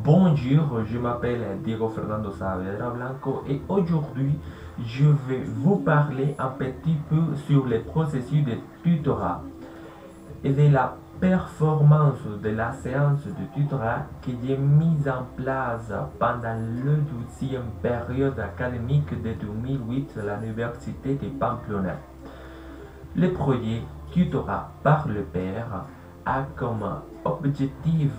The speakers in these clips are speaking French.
Bonjour, je m'appelle Diego Fernando Saavedra Blanco et aujourd'hui je vais vous parler un petit peu sur le processus de tutorat et de la performance de la séance de tutorat que j'ai mise en place pendant le 12e période académique de 2008 à l'Université de Pamplona. Le projet Tutorat par le pair a comme objectif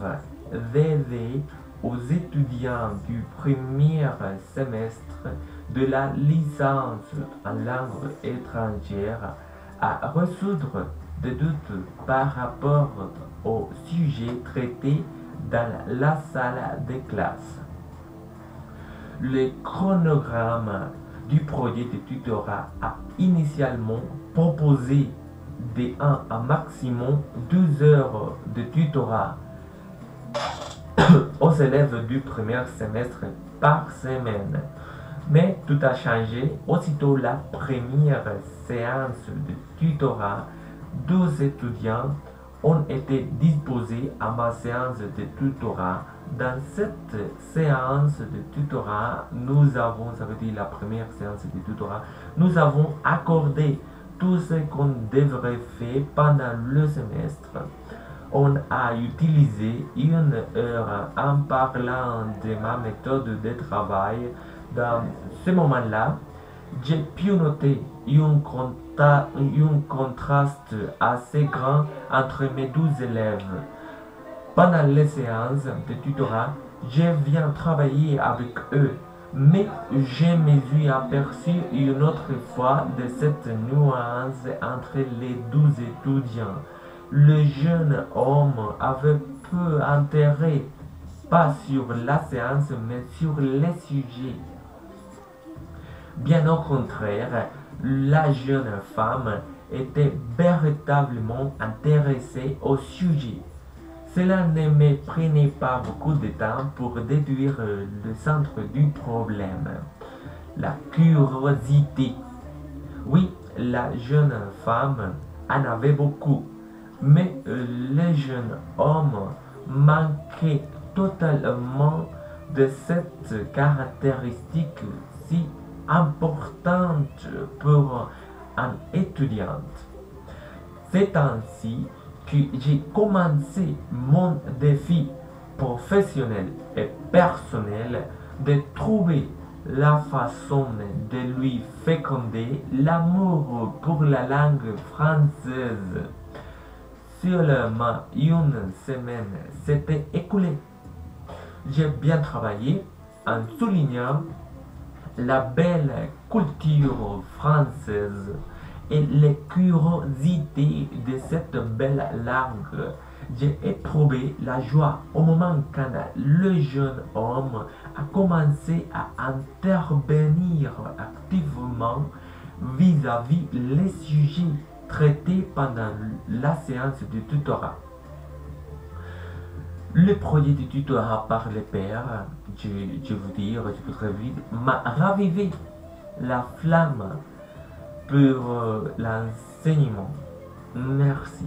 d'aider aux étudiants du premier semestre de la licence en langue étrangère à résoudre des doutes par rapport au sujet traité dans la salle de classe. Le chronogramme du projet de tutorat a initialement proposé de 1 à maximum 12 heures de tutorat aux élèves du premier semestre par semaine. Mais tout a changé aussitôt la première séance de tutorat. 12 étudiants ont été disposés à ma séance de tutorat. Dans cette séance de tutorat, nous avons, ça veut dire la première séance de tutorat, nous avons accordé tout ce qu'on devrait faire pendant le semestre. On a utilisé 1 heure en parlant de ma méthode de travail. Dans ce moment-là, j'ai pu noter un contraste assez grand entre mes 12 élèves. Pendant les séances de tutorat, je viens travailler avec eux, mais je me suis aperçu une autre fois de cette nuance entre les 12 étudiants. Le jeune homme avait peu intérêt, pas sur la séance, mais sur les sujets. Bien au contraire, la jeune femme était véritablement intéressée au sujet. Cela ne me prenait pas beaucoup de temps pour déduire le centre du problème. La curiosité. Oui, la jeune femme en avait beaucoup, mais le jeune homme manquait totalement de cette caractéristique si importante pour un étudiant. C'est ainsi que j'ai commencé mon défi professionnel et personnel de trouver la façon de lui féconder l'amour pour la langue française. Seulement une semaine s'était écoulée. J'ai bien travaillé en soulignant la belle culture française et les curiosités de cette belle langue. J'ai éprouvé la joie au moment quand le jeune homme a commencé à intervenir activement vis-à-vis les sujets traités pendant la séance de tutorat. Le projet de tutorat par les pairs, je vous dire, je voudrais vite, m'a ravivé la flamme pour l'enseignement. Merci.